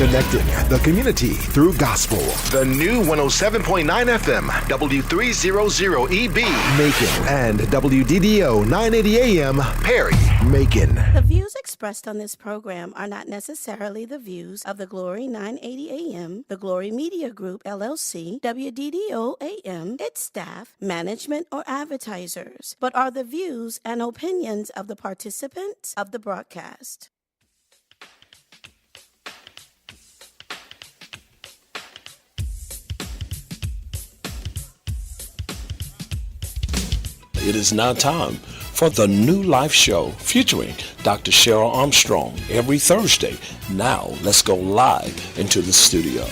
Connecting the community through gospel. The new 107.9 FM, W300EB. Macon and WDDO 980 AM, Perry. Macon. The views expressed on this program are not necessarily the views of the Glory 980 AM, the Glory Media Group, LLC, WDDO AM, its staff, management, or advertisers, but are the views and opinions of the participants of the broadcast. It is now time for the New Life Show featuring Dr. Sheryl Armsrtong every Thursday. Now, let's go live into the studio.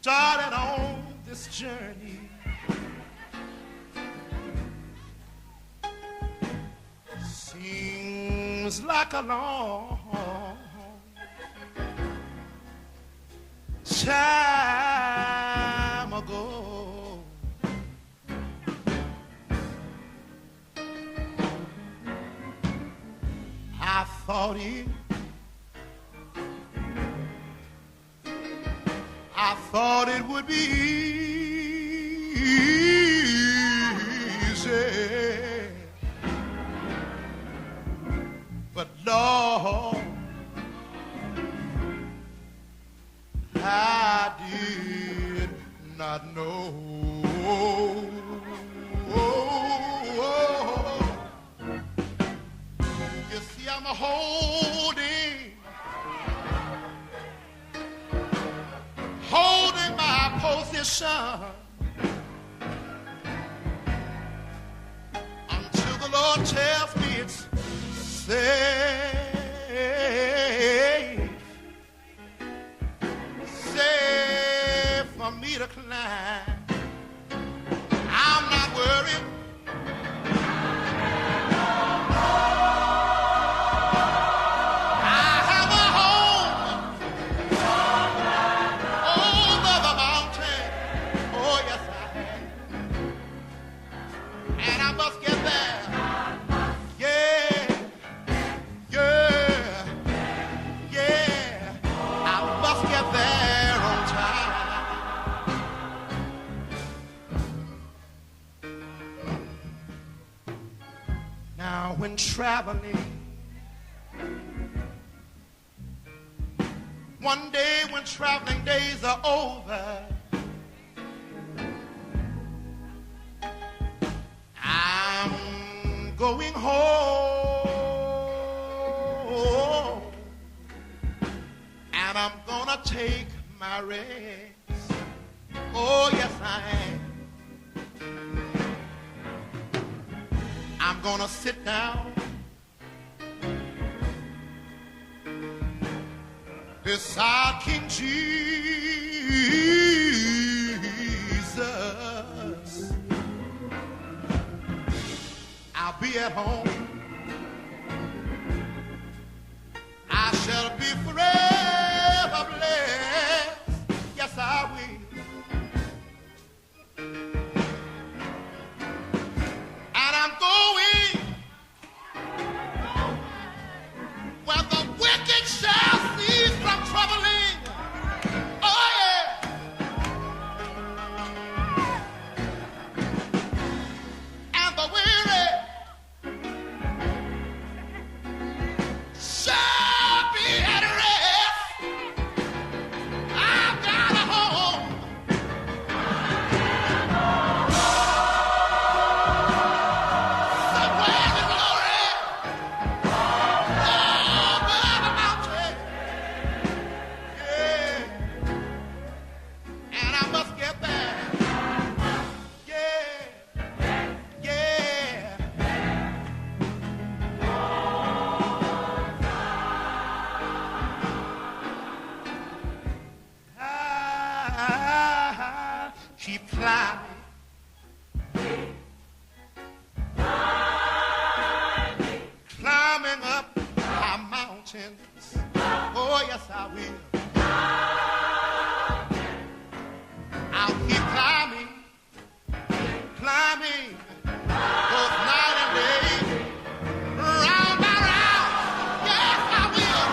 Started on this journey. Seems like a long time ago. I thought it would be easy, but Lord, I did not know. You see, I'm holding my position until the Lord tells me it's safe for me to climb. I'm not worried. When traveling, one day when traveling days are over, I'm going home, and I'm gonna take my rest. Oh yes I am. I'm gonna sit down beside King Jesus. I'll be at home I'll be forever blessed. Yes, I will. And I'm going where the wicked shall cease from troubling. Oh, yeah. And the weary shall be at rest. I've got a home. Somewhere in glory. Over the mountain. Yeah. And I must get there. Yeah. Yeah. I keep climbing. Climbing up high mountains. Oh, yes, I will. I'll keep climbing, climbing, both night and day, round and round. Yes, I will.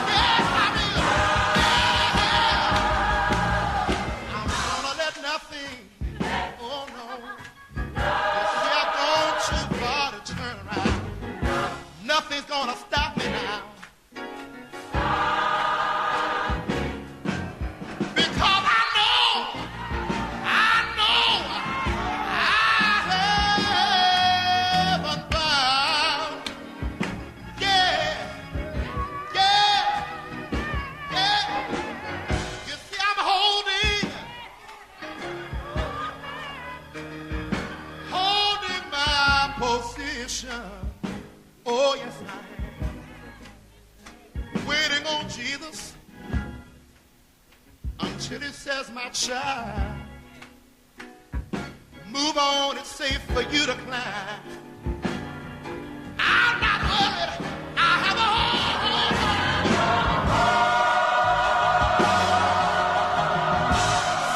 Yes, I will. Yeah. I'm gonna let nothing, oh no. You see, I've gone too far to turn around. Nothing's gonna stop me now. Because I know I haven't found. Yeah, yeah, yeah. You see, I'm holding my position. Oh, yes, I am. Waiting on Jesus until he says, my child, move on, it's safe for you to climb. I'm not worried. I have a home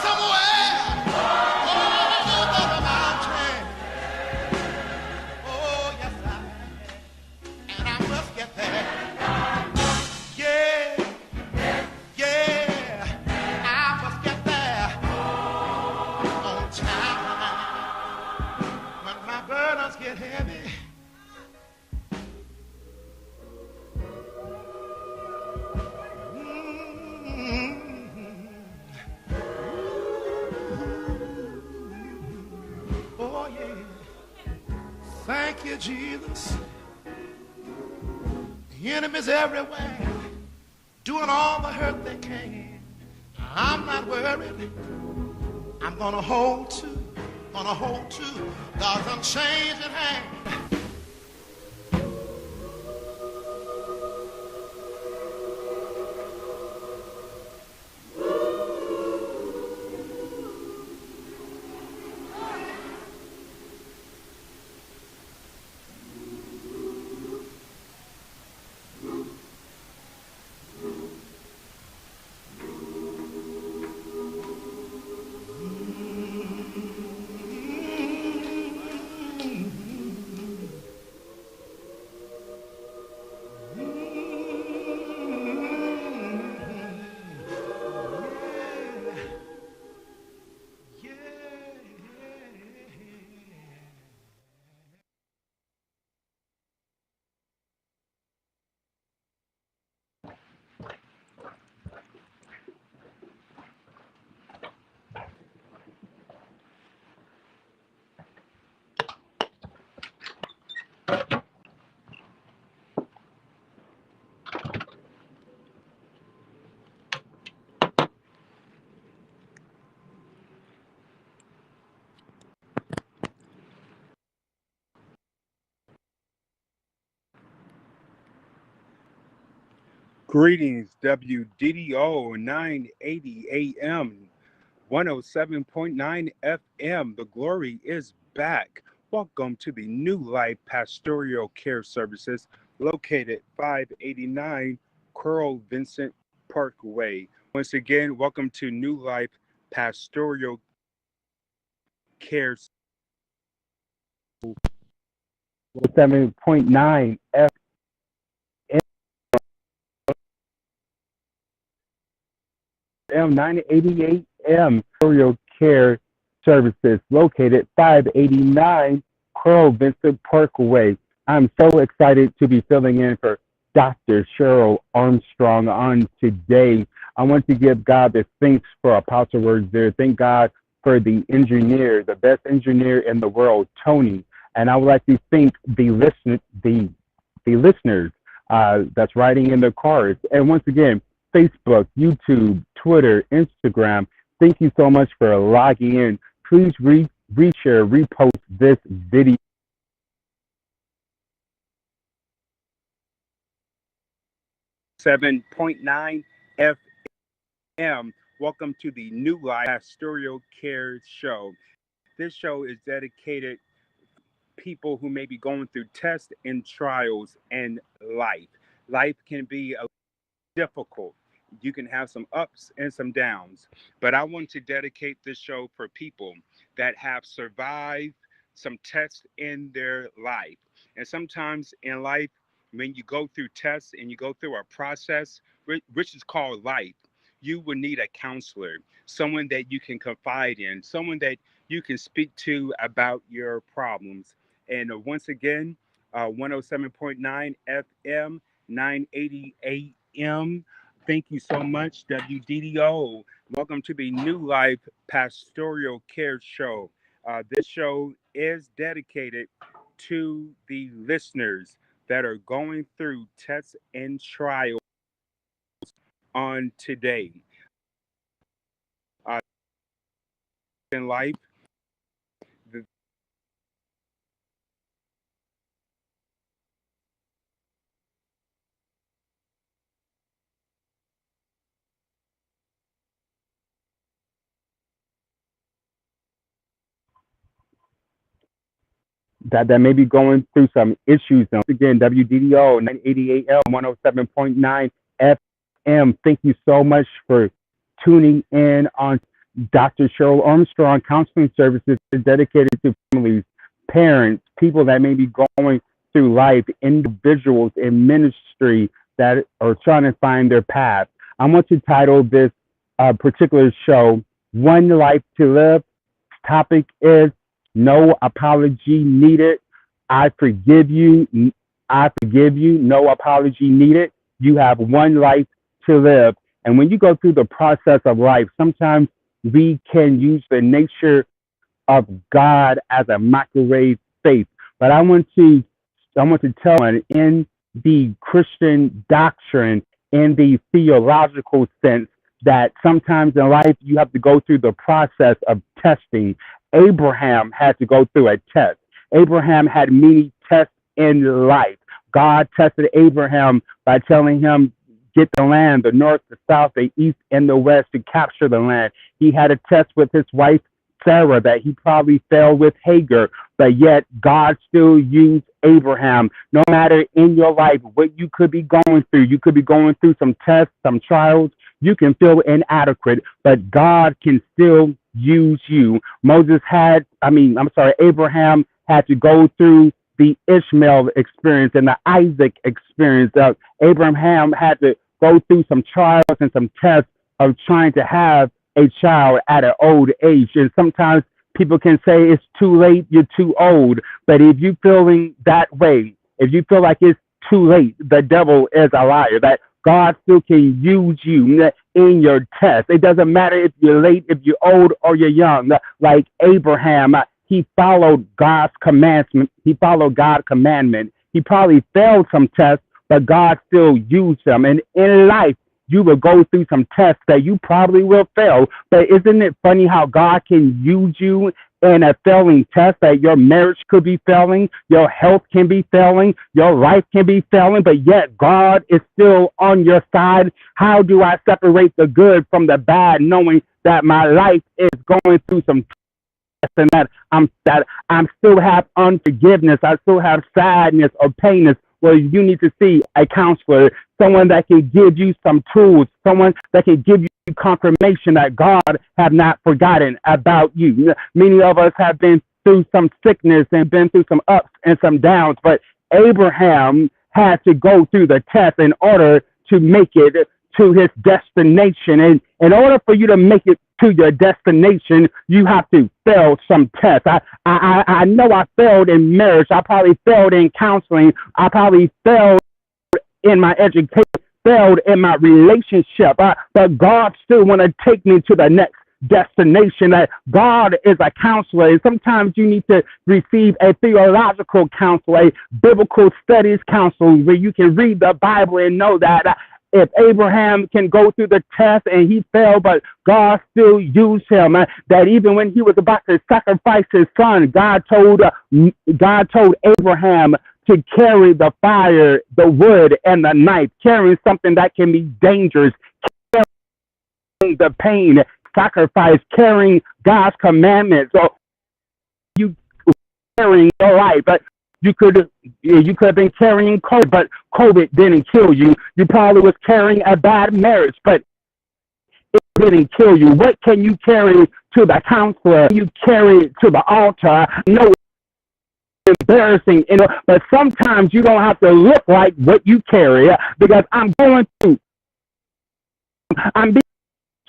somewhere over the mountain. Oh, yes, I am. And I must get there. Yeah, yeah, I must get there on time. When my burdens get heavy, oh yeah. Thank you, Jesus. The enemy's everywhere, doing all the hurt they can. I'm not worried. I'm gonna hold to God's unchanging hand. Greetings, WDDO 980 AM, 107.9 FM. The glory is back. Welcome to the New Life Pastoral Care Services located 589 Coral Vincent Parkway. Once again, welcome to New Life Pastoral Care 7.9 FM 988 AM Pastoral Care Services located 589 Coral Vincent Parkway. I'm so excited to be filling in for Dr. Sheryl Armsrtong on today. I want to give God the thanks for Apostle words there. Thank God for the engineer, the best engineer in the world, Tony. And I would like to thank the listeners that's riding in their cars. And once again, Facebook, YouTube, Twitter, Instagram, thank you so much for logging in. Please reshare, repost this video. 7.9 FM. Welcome to the New Life Pastoral Care Show. This show is dedicated to people who may be going through tests and trials in life. Life can be difficult. You can have some ups and some downs. But I want to dedicate this show for people that have survived some tests in their life. And sometimes in life, when you go through tests and you go through a process, which is called life, you will need a counselor, someone that you can confide in, someone that you can speak to about your problems. And once again, 107.9 FM, 980 AM. Thank you so much, WDDO. Welcome to the New Life Pastoral Care Show. This show is dedicated to the listeners that are going through tests and trials on today. In life, that may be going through some issues. And again, WDDO 988 L 107.9 FM. Thank you so much for tuning in on Dr. Sheryl Armsrtong Counseling Services is dedicated to families, parents, people that may be going through life, individuals in ministry that are trying to find their path. I want to title this particular show, One Life to Live. Topic is No Apology Needed. I forgive you. I forgive you. No apology needed. You have one life to live. And when you go through the process of life, sometimes we can use the nature of God as a microwave faith. But I want to tell you, in the Christian doctrine, in the theological sense, that sometimes in life you have to go through the process of testing. Abraham had to go through a test. Abraham had many tests in life. God tested Abraham by telling him, get the land, the north, the south, the east, and the west, to capture the land. He had a test with his wife, Sarah, that he probably failed with Hagar, but yet God still used Abraham. No matter in your life what you could be going through, you could be going through some tests, some trials, you can feel inadequate, but God can still use you. Abraham had to go through the Ishmael experience and the Isaac experience. Abraham had to go through some trials and some tests of trying to have a child at an old age. And sometimes people can say it's too late, you're too old. But if you're feeling that way, if you feel like it's too late, the devil is a liar. That God still can use you in your test. It doesn't matter if you're late, if you're old, or you're young. Like Abraham, he followed God's commandment. He followed God's commandment. He probably failed some tests, but God still used him. And in life, you will go through some tests that you probably will fail. But isn't it funny how God can use you in a failing test, that your marriage could be failing, your health can be failing, your life can be failing, but yet God is still on your side? How do I separate the good from the bad, knowing that my life is going through some tests, and that I'm still have unforgiveness, I still have sadness or painness, well, you need to see a counselor, someone that can give you some tools, someone that can give you confirmation that God have not forgotten about you. Many of us have been through some sickness and been through some ups and some downs, but Abraham had to go through the test in order to make it to his destination. And in order for you to make it to your destination, you have to fail some tests. I know I failed in marriage. I probably failed in counseling. I probably failed in my education, failed in my relationship. But God still want to take me to the next destination. That God is a counselor, and sometimes you need to receive a theological counsel, a biblical studies counsel, where you can read the Bible and know that if Abraham can go through the test and he failed, but God still used him, that even when he was about to sacrifice his son, God told Abraham to carry the fire, the wood, and the knife, carrying something that can be dangerous, carrying the pain, sacrifice, carrying God's commandments, or you carrying your life. But you could have been carrying COVID, but COVID didn't kill you. You probably was carrying a bad marriage, but it didn't kill you. What can you carry to the counselor? You carry it to the altar. No, it's embarrassing, but sometimes you don't have to look like what you carry, because I'm being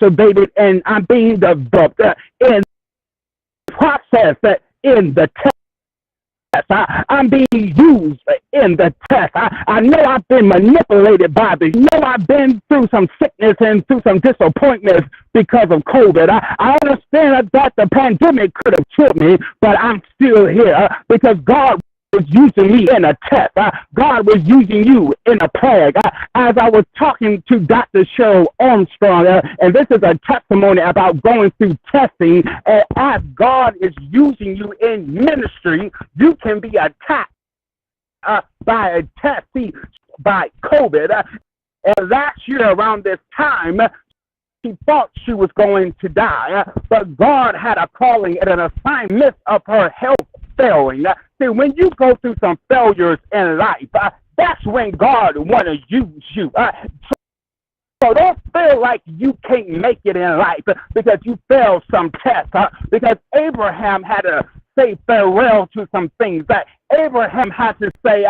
cultivated and I'm being developed in the process, in the test. I'm being used in the test. I know I've been manipulated by this. I know I've been through some sickness and through some disappointments because of COVID. I understand that the pandemic could have killed me, but I'm still here because God was using me in a test. God was using you in a plague. As I was talking to Dr. Sheryl Armsrtong, and this is a testimony about going through testing, and as God is using you in ministry, you can be attacked by a test, by COVID. And last year around this time, she thought she was going to die, but God had a calling and an assignment of her health failing. See, when you go through some failures in life, that's when God want to use you. So don't feel like you can't make it in life because you failed some tests. Because Abraham had to say farewell to some things. Abraham had to say,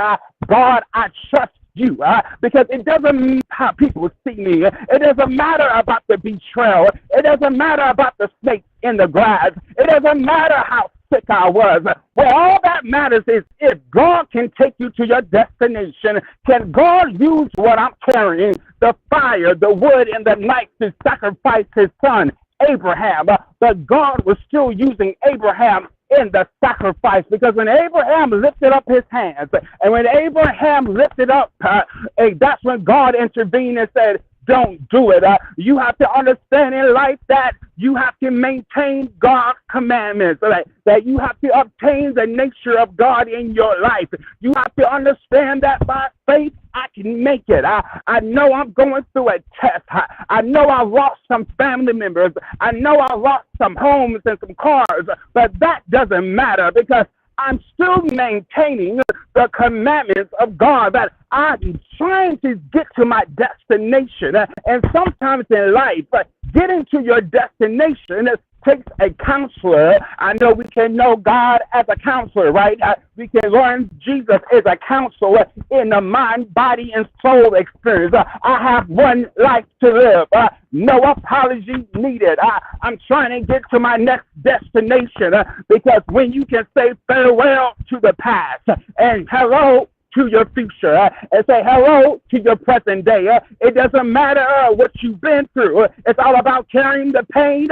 God, I trust you, because it doesn't matter how people see me. It doesn't matter about the betrayal. It doesn't matter about the snakes in the grass. It doesn't matter how sick I was. Well, all that matters is if God can take you to your destination, can God use what I'm carrying, the fire, the wood, and the knife to sacrifice his son, Abraham? But God was still using Abraham in the sacrifice, because when Abraham lifted up his hands, and when Abraham lifted up, that's when God intervened and said, don't do it. You have to understand in life that you have to maintain God's commandments, that you have to obtain the nature of God in your life. You have to understand that by faith, I can make it. I know I'm going through a test. I know I lost some family members. I know I lost some homes and some cars, but that doesn't matter because I'm still maintaining the commandments of God, that I'm trying to get to my destination. And sometimes in life, getting to your destination takes a counselor. I know we can know God as a counselor, right? We can learn Jesus is a counselor in the mind, body, and soul experience. I have one life to live. No apology needed. I'm trying to get to my next destination because when you can say farewell to the past and hello to your future and say hello to your present day, it doesn't matter what you've been through. It's all about carrying the pain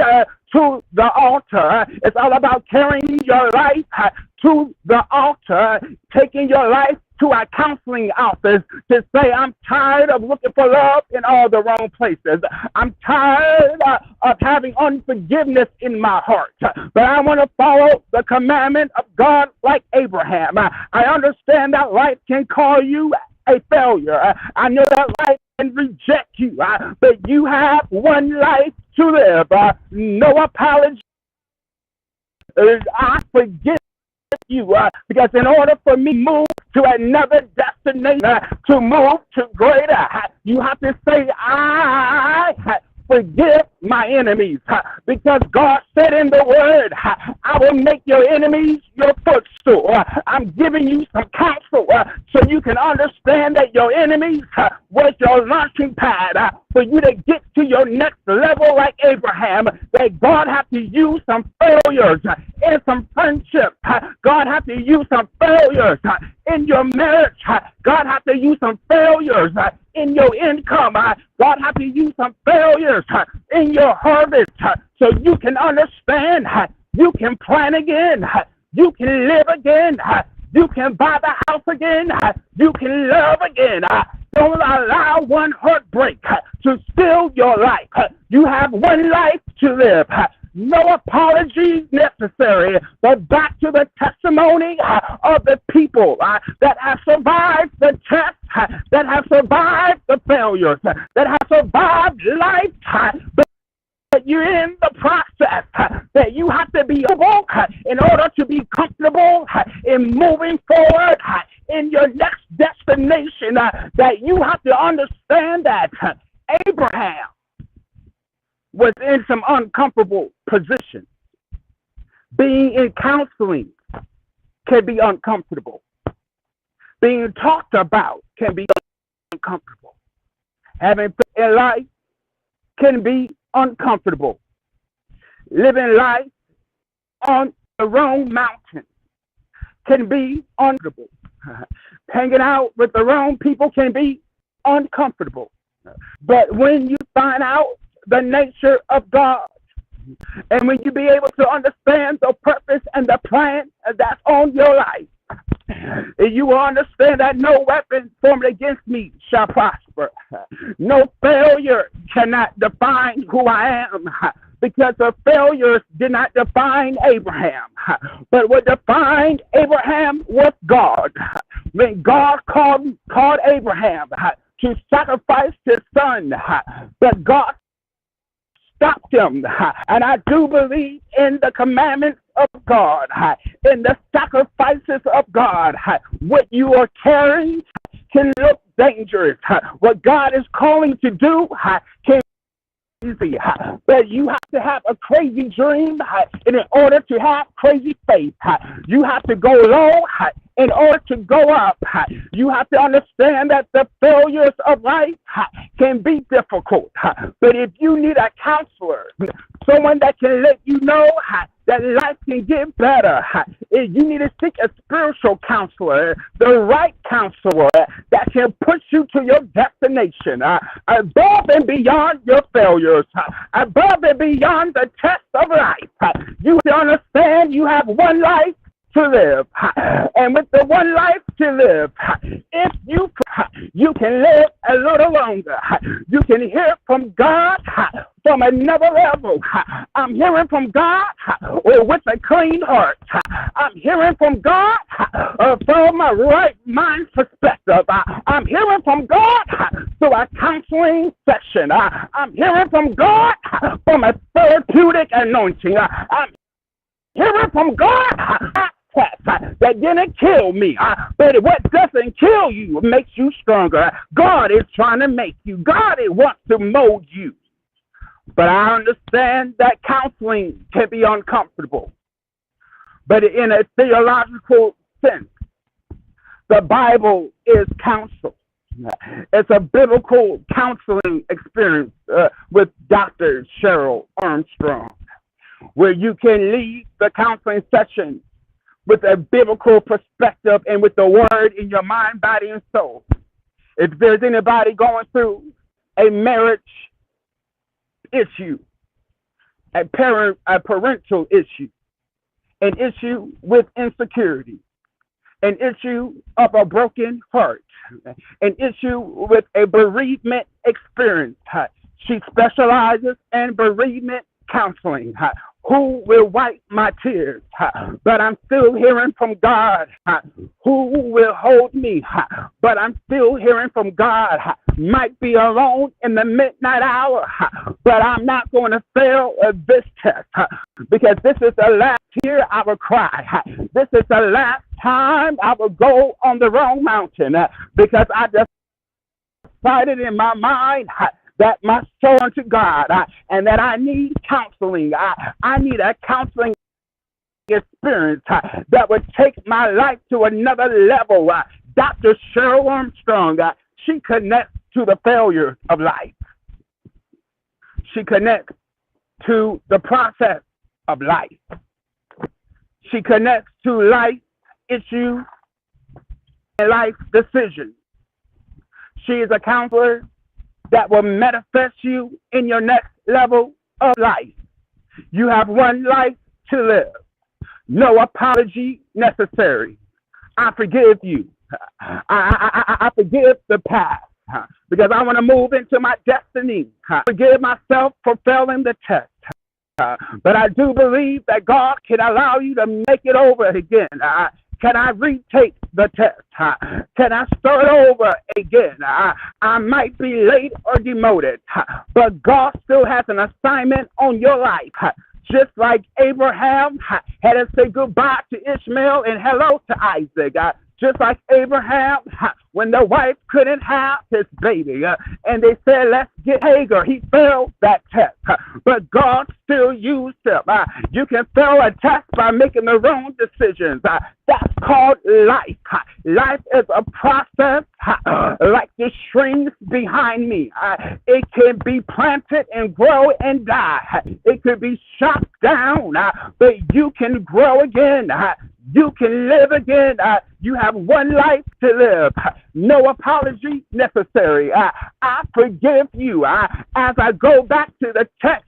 to the altar. It's all about carrying your life to the altar, taking your life to a counseling office to say, I'm tired of looking for love in all the wrong places. I'm tired of having unforgiveness in my heart, but I want to follow the commandment of God like Abraham. I understand that life can call you a failure. I know that life can reject you, but you have one life to live. No apology. I forgive you because in order for me to move to another destination, to move to greater. You have to say, I forgive my enemies, because God said in the word, I will make your enemies your footstool. I'm giving you some counsel so you can understand that your enemies was your launching pad for you to get to your next level like Abraham. That God have to use some failures in some friendships. God have to use some failures in your marriage. God have to use some failures in your income. God have to use some failures in your harvest so you can understand. You can plan again. You can live again. You can buy the house again. You can love again. Don't allow one heartbreak to steal your life. You have one life to live. No apologies necessary, but back to the testimony of the people that have survived the test, that have survived the failures, that have survived life. But you're in the process that you have to be able in order to be comfortable in moving forward in your next destination, that you have to understand that Abraham was in some uncomfortable positions. Being in counseling can be uncomfortable. Being talked about can be uncomfortable. Having in life can be uncomfortable. Living life on the wrong mountain can be uncomfortable. Hanging out with the wrong people can be uncomfortable. But when you find out the nature of God, and when you be able to understand the purpose and the plan that's on your life, you will understand that no weapon formed against me shall prosper. No failure cannot define who I am, because the failures did not define Abraham. But what defined Abraham was God. When God called Abraham to sacrifice his son, but God stopped him. And I do believe in the commandments of God, in the sacrifices of God. What you are carrying can look dangerous. What God is calling to do can be easy. But you have to have a crazy dream in order to have crazy faith. You have to go low in order to go up. You have to understand that the failures of life can be difficult. But if you need a counselor, someone that can let you know that life can get better, if you need to seek a spiritual counselor, the right counselor that can push you to your destination, above and beyond your failures, above and beyond the test of life. You understand you have one life to live, and with the one life to live, if you can live a little longer, you can hear from God from another level. I'm hearing from God with a clean heart. I'm hearing from God from a right mind perspective. I'm hearing from God through a counseling session. I'm hearing from God from a therapeutic anointing. I'm hearing from God that didn't kill me, but what doesn't kill you makes you stronger. God is trying to make you. God wants to mold you. But I understand that counseling can be uncomfortable. But in a theological sense, the Bible is counsel. It's a biblical counseling experience with Dr. Sheryl Armsrtong, where you can lead the counseling session with a biblical perspective and with the word in your mind, body, and soul. If there's anybody going through a marriage issue, a parental issue, an issue with insecurity, an issue of a broken heart, an issue with a bereavement experience, she specializes in bereavement counseling. Who will wipe my tears? But I'm still hearing from God. Who will hold me? But I'm still hearing from God. Might be alone in the midnight hour, but I'm not going to fail this test, because this is the last tear I will cry. This is the last time I would go on the wrong mountain because I decided in my mind that my soul unto God and that I need counseling. I need a counseling experience that would take my life to another level. Dr. Sheryl Armsrtong, she connects to the failures of life. She connects to the process of life. She connects to life issues and life decisions. She is a counselor that will manifest you in your next level of life. You have one life to live. No apology necessary. I forgive you. I forgive the past because I want to move into my destiny. I forgive myself for failing the test. But I do believe that God can allow you to make it over again. Can I retake the test? Can I start over again? I might be late or demoted, but God still has an assignment on your life. Just like Abraham had to say goodbye to Ishmael and hello to Isaac. Just like Abraham, when the wife couldn't have his baby, and they said, let's get Hagar. He failed that test, but God still used him. You can fail a test by making the wrong decisions. That's called life. Life is a process like the streams behind me. It can be planted and grow and die. It could be shot down, but you can grow again. You can live again. You have one life to live. No apology necessary. I forgive you. As I go back to the text,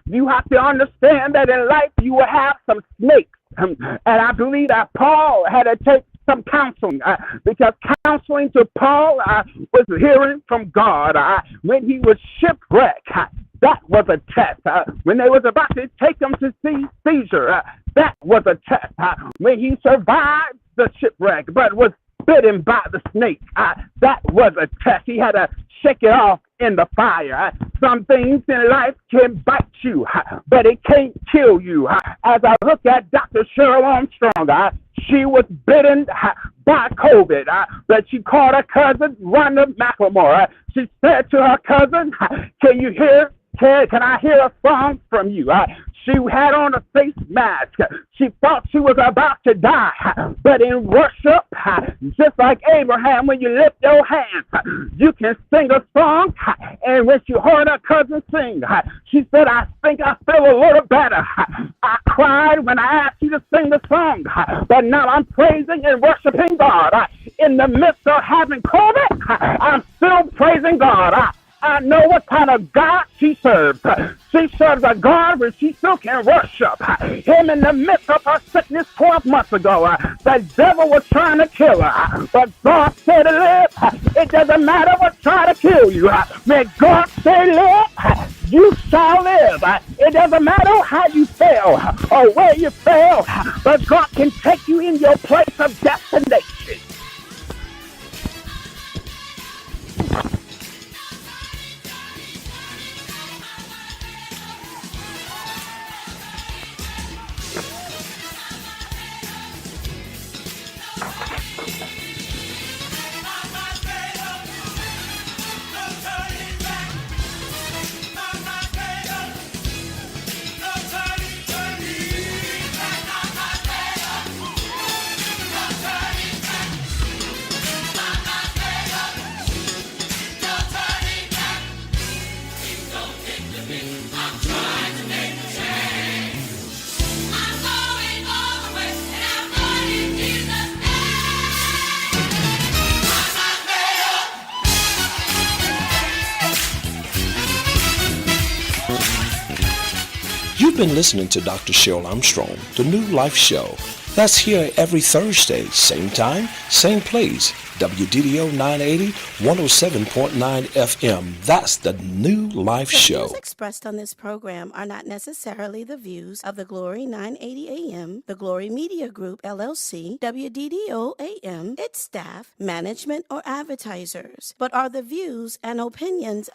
you have to understand that in life you will have some snakes. And I believe that Paul had to take some counseling because counseling to Paul was hearing from God when he was shipwrecked. That was a test. When they was about to take him to Caesar, that was a test. When he survived the shipwreck but was bitten by the snake, that was a test. He had to shake it off in the fire. Some things in life can bite you, but it can't kill you. As I look at Dr. Sheryl Armsrtong, she was bitten by COVID, but she called her cousin, Rhonda McLemore. She said to her cousin, can you hear? Can I hear a song from you? She had on a face mask. She thought she was about to die. But in worship, just like Abraham, when you lift your hands, you can sing a song. And when she heard her cousin sing, she said, I think I feel a little better. I cried when I asked you to sing the song. But now I'm praising and worshiping God. In the midst of having COVID, I'm still praising God. I know what kind of God she serves. She serves a God where she still can worship him in the midst of her sickness 12 months ago. The devil was trying to kill her, but God said to live. It doesn't matter what try to kill you. When God said live, you shall live. It doesn't matter how you fail or where you fail, but God can take you in your place of destination. You've been listening to Dr. Sheryl Armstrong, the New Life Show. That's here every Thursday, same time, same place. WDDO 980, 107.9 FM. That's the New Life The Show. views expressed on this program are not necessarily the views of the Glory 980 AM, the Glory Media Group, LLC, WDDO AM, its staff, management, or advertisers, but are the views and opinions of